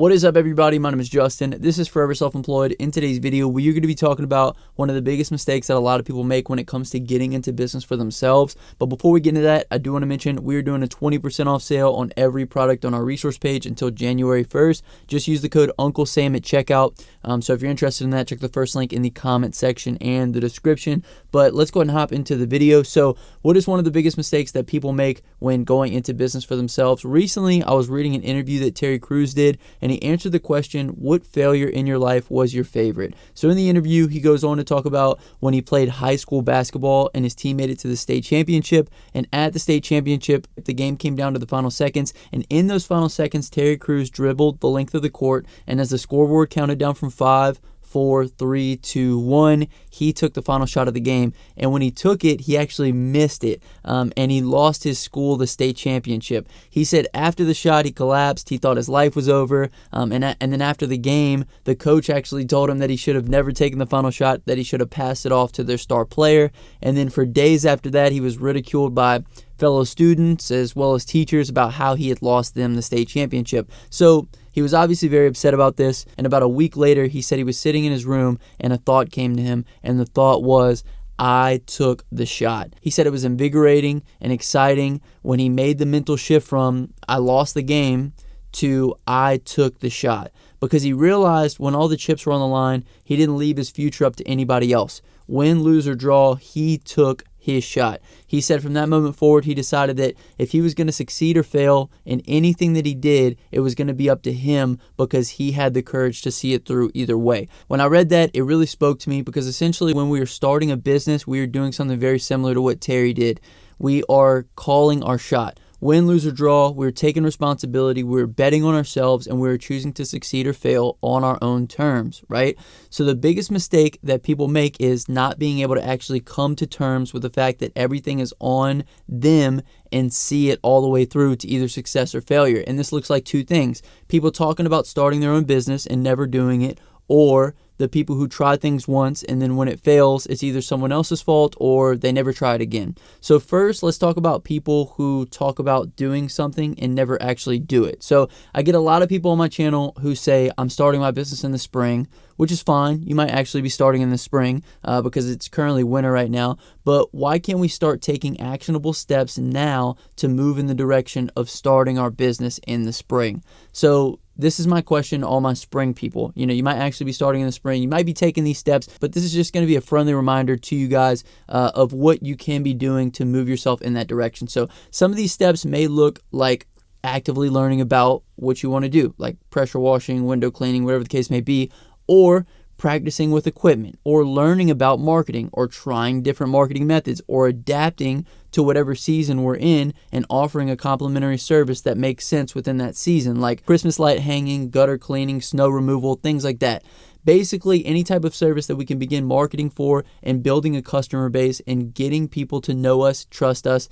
What is up, everybody? My name is Justin. This is Forever Self-Employed. In today's video, we are going to be talking about one of the biggest mistakes that a lot of people make when it comes to getting into business for themselves. But before we get into that, I do want to mention we are doing a 20% off sale on every product on our resource page until January 1st. Just use the code Uncle Sam at checkout. So if you're interested in that, check the first link in the comment section and the description. But let's go ahead and hop into the video. So what is one of the biggest mistakes that people make when going into business for themselves? Recently, I was reading an interview that Terry Crews did, and he answered the question, what failure in your life was your favorite? So in the interview, he goes on to talk about when he played high school basketball and his team made it to the state championship. And at the state championship, the game came down to the final seconds. And in those final seconds, Terry Crews dribbled the length of the court. And as the scoreboard counted down from 5, 4, 3, 2, 1, he took the final shot of the game. And when he took it, he actually missed it. And he lost his school the state championship. He said after the shot, he collapsed. He thought his life was over. And then after the game, the coach actually told him that he should have never taken the final shot, that he should have passed it off to their star player. And then for days after that, he was ridiculed by fellow students as well as teachers about how he had lost them the state championship. So he was obviously very upset about this, and about a week later, he said he was sitting in his room and a thought came to him, and the thought was, I took the shot. He said it was invigorating and exciting when he made the mental shift from I lost the game to I took the shot, because he realized when all the chips were on the line, he didn't leave his future up to anybody else. Win, lose, or draw, he took his shot. He said from that moment forward, he decided that if he was going to succeed or fail in anything that he did, it was going to be up to him because he had the courage to see it through either way. When I read that, it really spoke to me because essentially when we are starting a business, we are doing something very similar to what Terry did. We are calling our shot. Win, lose, or draw, we're taking responsibility, we're betting on ourselves, and we're choosing to succeed or fail on our own terms, right? So the biggest mistake that people make is not being able to actually come to terms with the fact that everything is on them and see it all the way through to either success or failure. And this looks like two things. People talking about starting their own business and never doing it, or the people who try things once and then when it fails, it's either someone else's fault or they never try it again. So first, let's talk about people who talk about doing something and never actually do it. So I get a lot of people on my channel who say, I'm starting my business in the spring, which is fine. You might actually be starting in the spring because it's currently winter right now. But why can't we start taking actionable steps now to move in the direction of starting our business in the spring? So this is my question to all my spring people. You might actually be starting in the spring. You might be taking these steps, but this is just going to be a friendly reminder to you guys of what you can be doing to move yourself in that direction. So some of these steps may look like actively learning about what you want to do, like pressure washing, window cleaning, whatever the case may be, or practicing with equipment, or learning about marketing, or trying different marketing methods, or adapting to whatever season we're in and offering a complimentary service that makes sense within that season, like Christmas light hanging, gutter cleaning, snow removal, things like that. Basically, any type of service that we can begin marketing for and building a customer base and getting people to know us, trust us,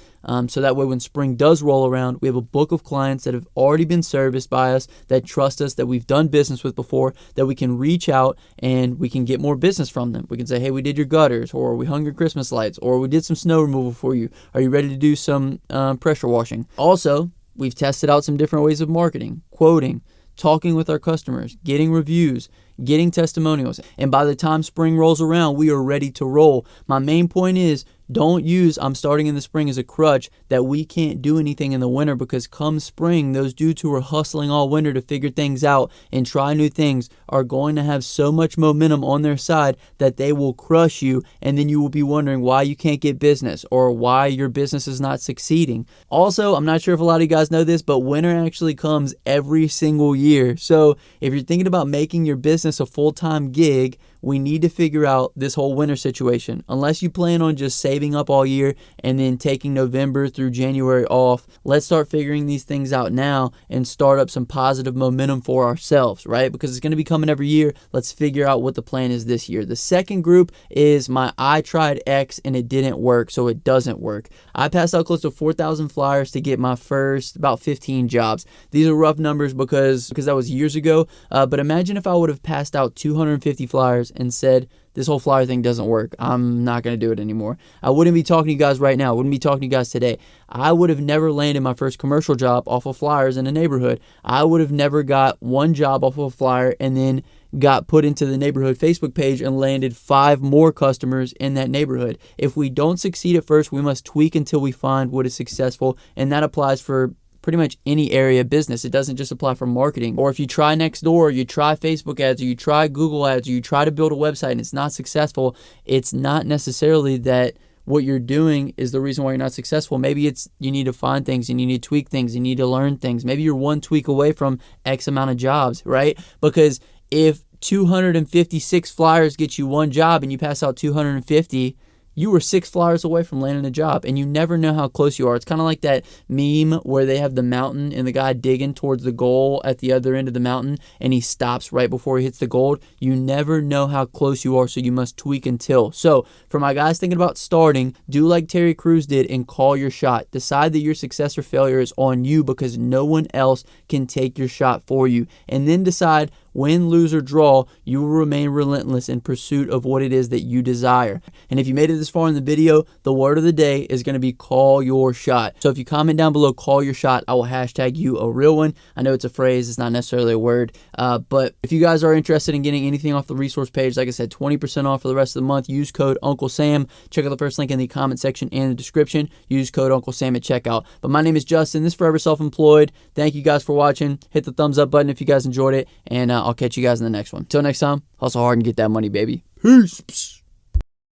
so that way when spring does roll around, we have a book of clients that have already been serviced by us, that trust us, that we've done business with before, that we can reach out and we can get more business from them. We can say, hey, we did your gutters, or we hung your Christmas lights, or we did some snow removal for you. Are you ready to do some pressure washing? Also, we've tested out some different ways of marketing, quoting, talking with our customers, getting reviews, getting testimonials. And by the time spring rolls around, we are ready to roll. My main point is, don't use I'm starting in the spring as a crutch that we can't do anything in the winter, because come spring, those dudes who are hustling all winter to figure things out and try new things are going to have so much momentum on their side that they will crush you, and then you will be wondering why you can't get business or why your business is not succeeding. Also, I'm not sure if a lot of you guys know this, but winter actually comes every single year. So if you're thinking about making your business a full-time gig, we need to figure out this whole winter situation. Unless you plan on just saving up all year and then taking November through January off, let's start figuring these things out now and start up some positive momentum for ourselves, right? Because it's going to be coming every year. Let's figure out what the plan is this year. The second group is I tried X and it didn't work, so it doesn't work. I passed out close to 4,000 flyers to get my first about 15 jobs. These are rough numbers because that was years ago, but imagine if I would have passed out 250 flyers and said, this whole flyer thing doesn't work. I'm not going to do it anymore. I wouldn't be talking to you guys right now. I wouldn't be talking to you guys today. I would have never landed my first commercial job off of flyers in a neighborhood. I would have never got one job off of a flyer and then got put into the neighborhood Facebook page and landed 5 more customers in that neighborhood. If we don't succeed at first, we must tweak until we find what is successful, and that applies for pretty much any area of business. It doesn't just apply for marketing. Or if you try Nextdoor, you try Facebook ads, or you try Google ads, or you try to build a website and it's not successful, it's not necessarily that what you're doing is the reason why you're not successful. Maybe it's you need to find things, and you need to tweak things, you need to learn things. Maybe you're one tweak away from X amount of jobs, right? Because if 256 flyers get you one job and you pass out 250, you were 6 flyers away from landing a job, and you never know how close you are. It's kind of like that meme where they have the mountain and the guy digging towards the goal at the other end of the mountain, and he stops right before he hits the gold. You never know how close you are, so you must tweak until. So for my guys thinking about starting, do like Terry Crews did and call your shot. Decide that your success or failure is on you because no one else can take your shot for you. And then decide, win, lose, or draw, you will remain relentless in pursuit of what it is that you desire. And if you made it this far in the video, the word of the day is going to be call your shot. So if you comment down below, call your shot, I will hashtag you a real one. I know it's a phrase, it's not necessarily a word, but if you guys are interested in getting anything off the resource page, like I said, 20% off for the rest of the month. Use code Uncle Sam. Check out the first link in the comment section and the description. Use code Uncle Sam at checkout. But my name is Justin. This is Forever Self-Employed. Thank you guys for watching. Hit the thumbs up button if you guys enjoyed it, and I'll catch you guys in the next one. Till next time, hustle hard and get that money, baby. Peace.